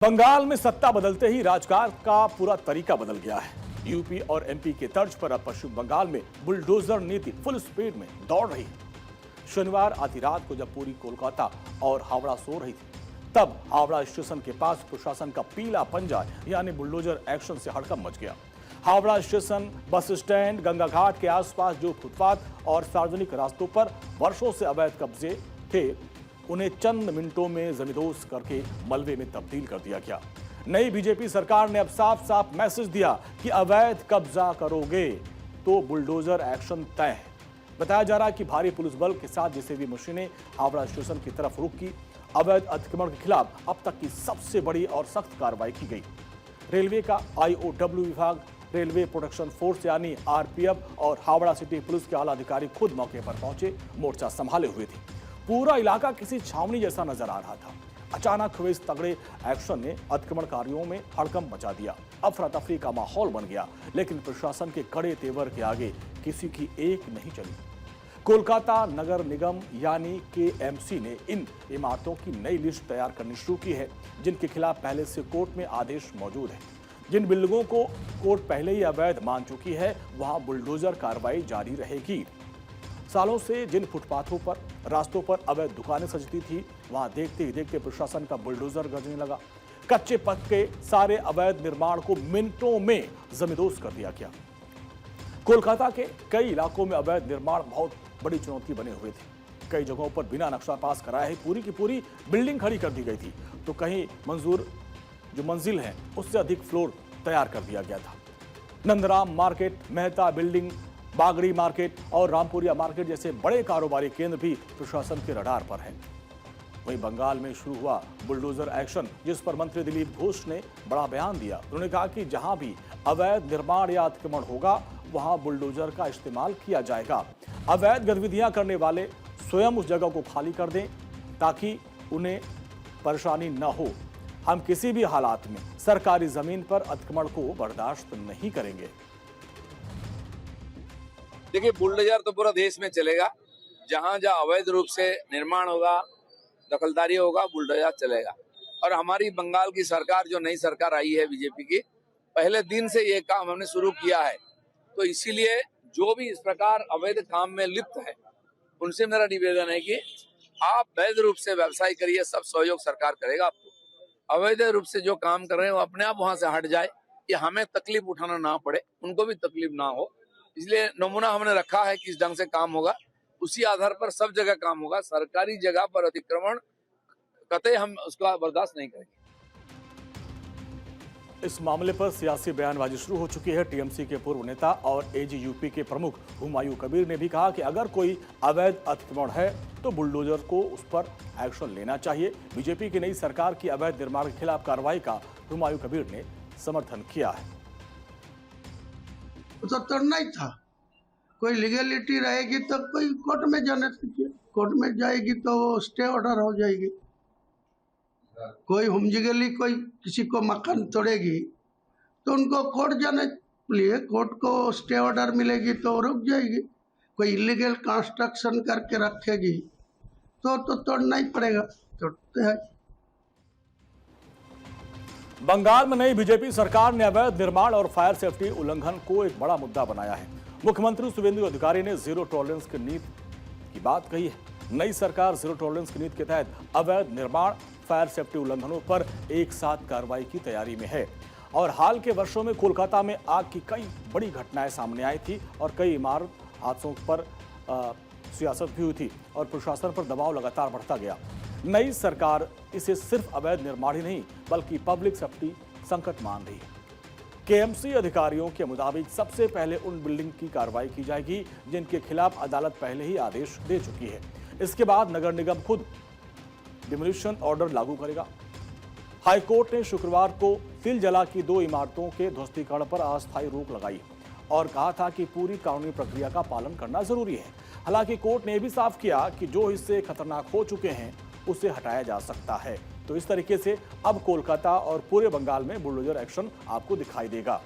बंगाल में सत्ता बदलते ही राजकारण का पूरा तरीका बदल गया है। यूपी और एमपी के तर्ज पर अब पश्चिम बंगाल में बुलडोजर नीति फुल स्पीड में दौड़ रही है। शनिवार आधी रात को जब पूरी कोलकाता और हावड़ा सो रही थी, तब हावड़ा स्टेशन के पास प्रशासन का पीला पंजा यानी बुलडोजर एक्शन से हड़कंप मच गया। Howrah station, bus stand, Ganga घाट के आसपास जो फुटपाथ और सार्वजनिक रास्तों पर वर्षों से अवैध कब्जे थे, उन्हें चंद मिनटों में जमींदोज करके मलबे में तब्दील कर दिया गया। नई बीजेपी सरकार ने अब साफ साफ मैसेज दिया कि अवैध कब्जा करोगे तो बुलडोजर एक्शन तय है। बताया जा रहा है कि भारी पुलिस बल के साथ जेसीबी मशीनें हावड़ा स्टेशन की तरफ रुक की। अवैध अतिक्रमण के खिलाफ अब तक की सबसे बड़ी और सख्त कार्रवाई की गई। रेलवे का IOW विभाग, रेलवे प्रोटेक्शन फोर्स यानी RPF और हावड़ा सिटी पुलिस के आला अधिकारी खुद मौके पर पहुंचे, मोर्चा संभाले हुए थे। पूरा इलाका किसी छावनी जैसा नजर आ रहा था। अचानक हुए इस तगड़े एक्शन ने अतिक्रमणकारियों में हड़कंप मचा दिया। अफरा तफरी का माहौल बन गया, लेकिन प्रशासन के कड़े तेवर के आगे किसी की एक नहीं चली। कोलकाता नगर निगम यानी KMC ने इन इमारतों की नई लिस्ट तैयार करनी शुरू की है, जिनके खिलाफ पहले से कोर्ट में आदेश मौजूद है। जिन बिल्डिंगों को कोर्ट पहले ही अवैध मान चुकी है, वहां बुलडोजर कार्रवाई जारी रहेगी। सालों से जिन फुटपाथों पर, रास्तों पर अवैध दुकानें सजती थी, वहां देखते ही देखते प्रशासन का बुलडोजर गरजने लगा। कच्चे पक्के सारे अवैध निर्माण को मिनटों में जमींदोज कर दिया गया। कोलकाता के कई इलाकों में अवैध निर्माण बहुत बड़ी चुनौती बने हुए थे। कई जगहों पर बिना नक्शा पास कराए ही पूरी की पूरी बिल्डिंग खड़ी कर दी गई थी, तो कहीं मंजूर जो मंजिल है उससे अधिक फ्लोर तैयार कर दिया गया था। Nandram market, Mehta building, Bagri market और रामपुरिया मार्केट जैसे बड़े कारोबारी केंद्र भी प्रशासन के रडार पर हैं। वहीं बंगाल में शुरू हुआ बुलडोजर एक्शन, जिस पर मंत्री दिलीप घोष ने बड़ा बयान दिया। उन्होंने कहा कि जहां भी अवैध निर्माण या अतिक्रमण होगा, वहां बुलडोजर का इस्तेमाल किया जाएगा। अवैध गतिविधियां करने वाले स्वयं उस जगह को खाली कर दें ताकि उन्हें परेशानी न हो। हम किसी भी हालात में सरकारी जमीन पर अतिक्रमण को बर्दाश्त नहीं करेंगे। देखिए, बुलडोजर तो पूरा देश में चलेगा। जहां जहां अवैध रूप से निर्माण होगा, दखलदारी होगा, बुलडोजर चलेगा। और हमारी बंगाल की सरकार, जो नई सरकार आई है बीजेपी की, पहले दिन से ये काम हमने शुरू किया है। तो इसीलिए जो भी इस प्रकार अवैध काम में लिप्त है, उनसे मेरा निवेदन है कि आप वैध रूप से व्यवसाय करिए, सब सहयोग सरकार करेगा आपको। अवैध रूप से जो काम कर रहे हैं वो अपने आप वहां से हट जाए, कि हमें तकलीफ उठाना ना पड़े, उनको भी तकलीफ ना हो। इसलिए नमूना हमने रखा है किस ढंग से काम होगा, उसी आधार पर सब जगह काम होगा। सरकारी जगह पर अतिक्रमण कतई हम उसका बर्दाश्त नहीं करेंगे। इस मामले पर सियासी बयानबाजी शुरू हो चुकी है। TMC के पूर्व नेता और AGUP के प्रमुख हुमायूं कबीर ने भी कहा कि अगर कोई अवैध अतिक्रमण है तो बुलडोजर को उस पर एक्शन लेना चाहिए। बीजेपी की नई सरकार की अवैध निर्माण के खिलाफ कार्रवाई का हुमायूं कबीर ने समर्थन किया है। तो तोड़ना ही था। कोई लीगलिटी रहेगी तो कोई कोर्ट में जाने दीजिए, कोर्ट में जाएगी तो स्टे ऑर्डर हो जाएगी। कोई हुमजिगली कोई किसी को मकान तोड़ेगी तो उनको कोर्ट जाने लिए, कोर्ट को स्टे ऑर्डर मिलेगी तो रुक जाएगी। कोई इलीगल कंस्ट्रक्शन करके रखेगी तो तोड़ना ही पड़ेगा, तोड़ते हैं। बंगाल में नई बीजेपी सरकार ने अवैध निर्माण और फायर सेफ्टी उल्लंघन को एक बड़ा मुद्दा बनाया है। मुख्यमंत्री शुभेंदु अधिकारी ने जीरो टॉलरेंस की नीति की बात कही है। नई सरकार जीरो टॉलरेंस की नीति के तहत अवैध निर्माण, फायर सेफ्टी उल्लंघनों पर एक साथ कार्रवाई की तैयारी में है। और हाल के वर्षों में कोलकाता में आग की कई बड़ी घटनाएं सामने आई थी और कई इमारत हादसों पर सियासत भी हुई थी और प्रशासन पर दबाव लगातार बढ़ता गया। नई सरकार इसे सिर्फ अवैध निर्माण ही नहीं बल्कि पब्लिक सेफ्टी संकट मान रही है। KMC अधिकारियों के मुताबिक सबसे पहले उन बिल्डिंग की कार्रवाई की जाएगी जिनके खिलाफ अदालत पहले ही आदेश दे चुकी है। इसके बाद नगर निगम खुद डिमोलिशन ऑर्डर लागू करेगा। हाईकोर्ट ने शुक्रवार को तिलजला की 2 इमारतों के ध्वस्तीकरण पर अस्थायी रोक लगाई और कहा था कि पूरी कानूनी प्रक्रिया का पालन करना जरूरी है। हालांकि कोर्ट ने भी साफ किया कि जो हिस्से खतरनाक हो चुके हैं उसे हटाया जा सकता है। तो इस तरीके से अब कोलकाता और पूरे बंगाल में बुलडोजर एक्शन आपको दिखाई देगा।